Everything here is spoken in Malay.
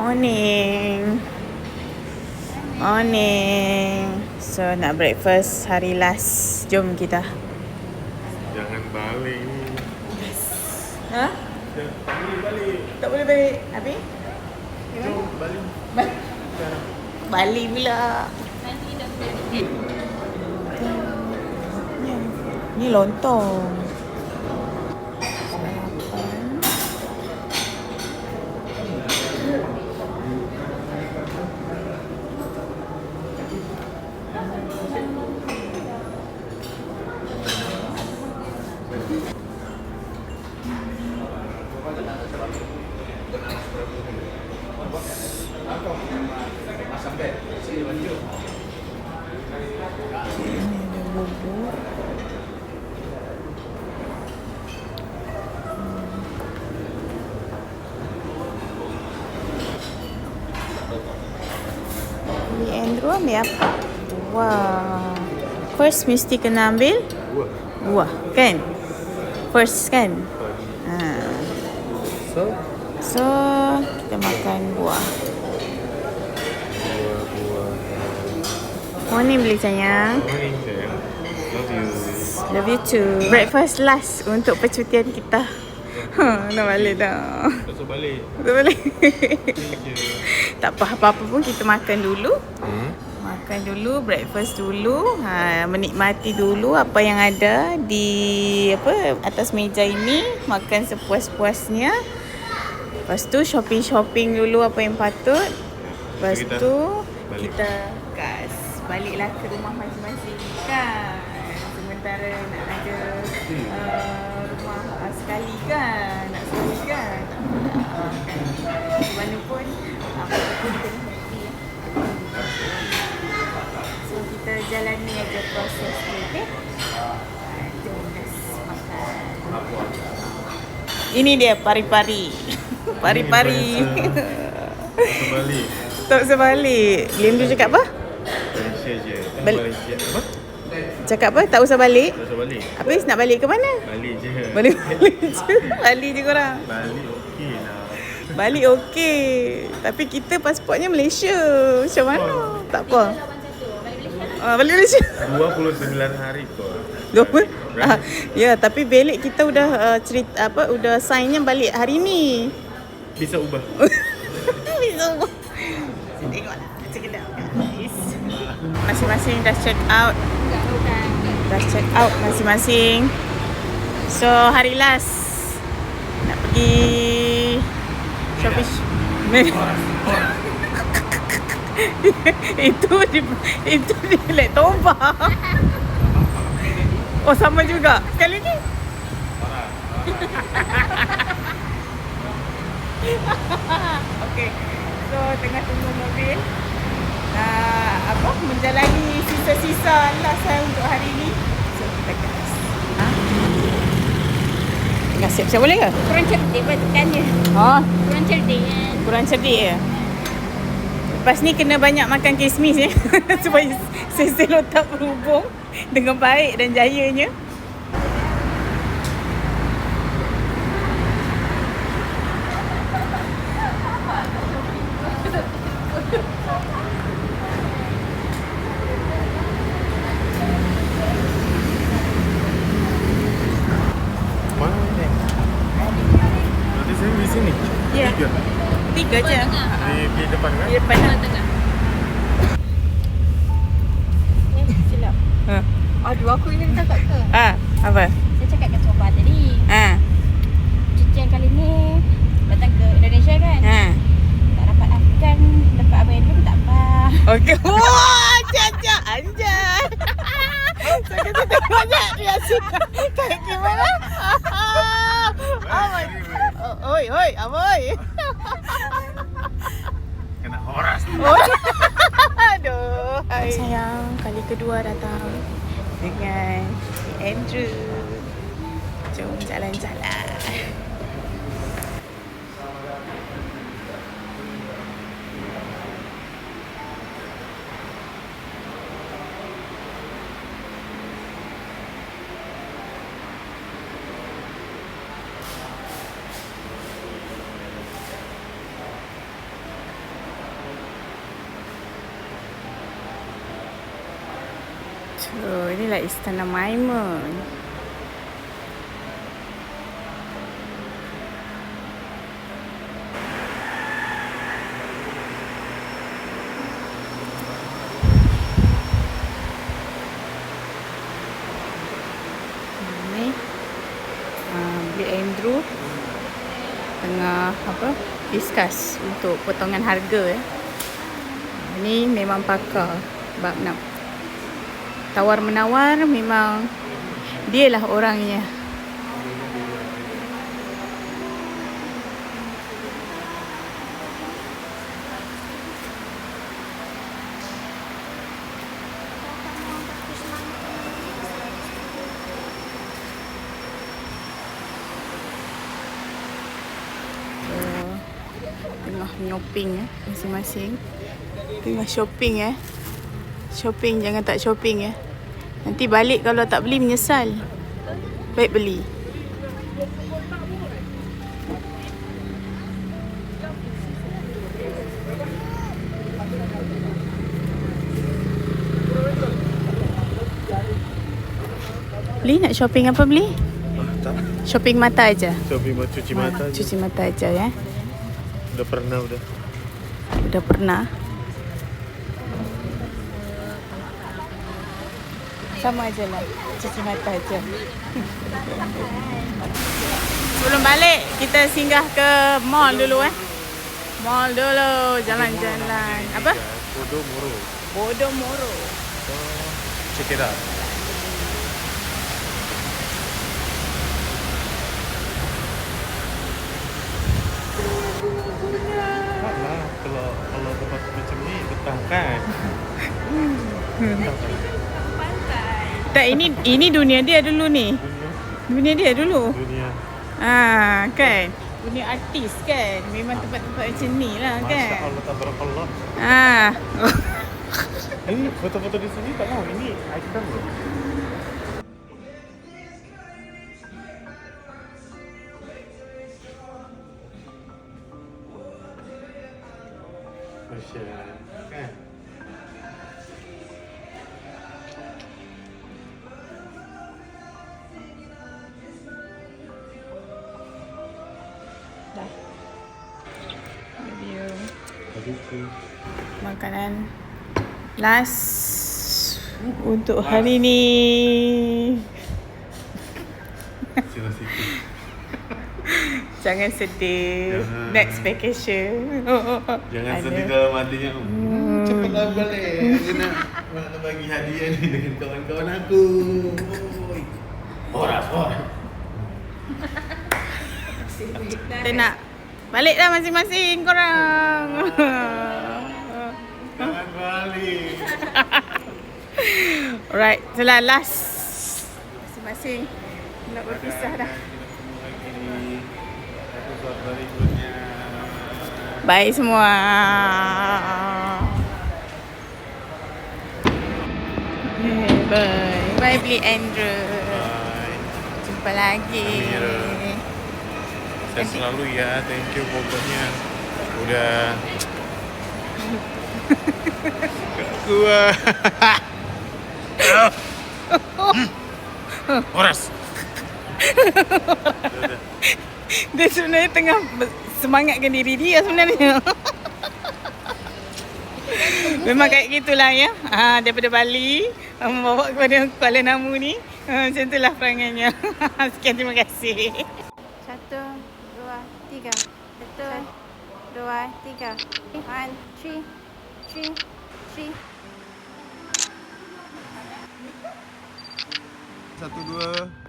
Morning. Morning. So nak breakfast hari last. Jom kita. Jangan balik ni. Ha? Tak boleh balik. Tak boleh balik. Habis? Jom balik. Balik pula. Ni lontong. Andrew ambil apa? Wah. First mesti kena ambil buah, kan? First kan? Ha. So kita makan buah. Morning beli sayang. Morning sayang. Love you. Love you too. Breakfast last untuk percutian kita. Nak balik dah. Tak usah balik. Tak balik. Thank you. Tak apa-apa pun kita makan dulu. Makan dulu, breakfast dulu. Menikmati dulu apa yang ada di atas meja ini. Makan sepuas-puasnya. Lepas tu shopping dulu apa yang patut. Lepas tu kita gas. Baliklah ke rumah masing-masing kan. Sementara nak ada rumah sekali kan. Nak sekali kan. Mana pun apa pun kita nikmati. So kita jalani aja proses ni, okey? Jom makan. Ini dia pari-pari. Pari-pari. Tak usah balik. Tak usah balik. Lindu cakap apa? Malaysia je. Balik. Malaysia. Apa? Cakap apa? Tak usah balik. Tak usah balik. Habis nak balik ke mana? Balik je. Balik je. Balik je korang. Balik okey lah. Balik okey. Tapi kita pasportnya Malaysia. Macam mana? Tak apa. Balik Malaysia. 29 hari kot. Ya, tapi balik kita udah udah signnya balik hari ni. Bisa ubah. Bisa. Tengoklah. Sekejap guys. Masing-masing dah check out. Dah check out masing-masing. So hari last nak pergi shopping. itu di lek tombak. Oh sama juga. Sekali ni. Okey. So tengah tunggu mobil. Menjalani sisa-sisa last untuk hari ni. So kita gas. Gas siap boleh ke? Kurang cerdik tekannya. Kurang cerdik kan. Kurang cerdik ya. Lepas ni kena banyak makan kismis ya. Supaya sel otak berhubung dengan baik dan jayanya. Mana ni? Nanti saya di sini. Ya. 3 je. Di depan kan? Di depan lah. Silap. Aduh, aku ingin cakap ke? Apa? Saya cakap kat sobat tadi. Cucian kali ni datang ke Indonesia kan? Tak dapat Afgan, dapat Abang Edwin tak apa. Okey. Wah, Caca anjay. Saya kata tengok je reaksi kayak gimana. Oi, aboy. Kena horas ni. Aduh. Sayang, kali kedua datang dengan Andrew. Jom jalan-jalan. Oh, inilah Istana Maimun. Ni Beli Andrew tengah discuss untuk potongan harga Ni memang pakar bab nak tawar menawar, memang dialah orangnya. Tengah shopping masing-masing. Tengah shopping Shopping, jangan tak shopping Nanti balik kalau tak beli menyesal. Baik beli. Beli nak shopping apa beli? Tak. Shopping mata aja. Shopping buat cuci mata je. Cuci mata aja ya. Udah pernah. Udah pernah. Sama aja lah, cuci mata aja. Sebelum balik, kita singgah ke mall dulu Mall dulu, jalan-jalan. Apa? Podomoro. Podomoro. So, check it out. Kalau tempat macam ni betah kan? Tak, ini dunia dia dulu ni. Dunia dia dulu. Dunia. Kan. Dunia artis kan. Memang tempat-tempat macam ni lah kan. Masya Allah, tabarakallah. Ini foto-foto di sini tak tahu. Ini item loh. Masya Allah. Kan? Dah. Video Aduh. makanan last untuk hari ni. Sila sikit. Jangan sedih. Jangan. Next vacation. Jangan Ada. sedih dalam hatinya. Cepatlah balik. Aku nak bagi hadiah ni dengan kawan-kawan aku. Oi. Horas. Kita nak balik dah masing-masing korang. Jangan balik. Alright, itulah last. Masing-masing nak berpisah dah. Lagi episode berikutnya. Bye semua. Bye. Bye beli Andrew. Bye. Jumpa lagi. Amira. Saya selalu ya, thank you pokoknya. Udah gua. Horas. Dia sebenarnya tengah semangatkan diri dia sebenarnya. Memang kayak gitulah ya. Daripada Bali membawa kepada Kuala Namu ni. Macam itulah perangannya. Sekian, terima kasih. 1, 2, 3. 1, 2, 3. 1, 3. 3. 1, 2.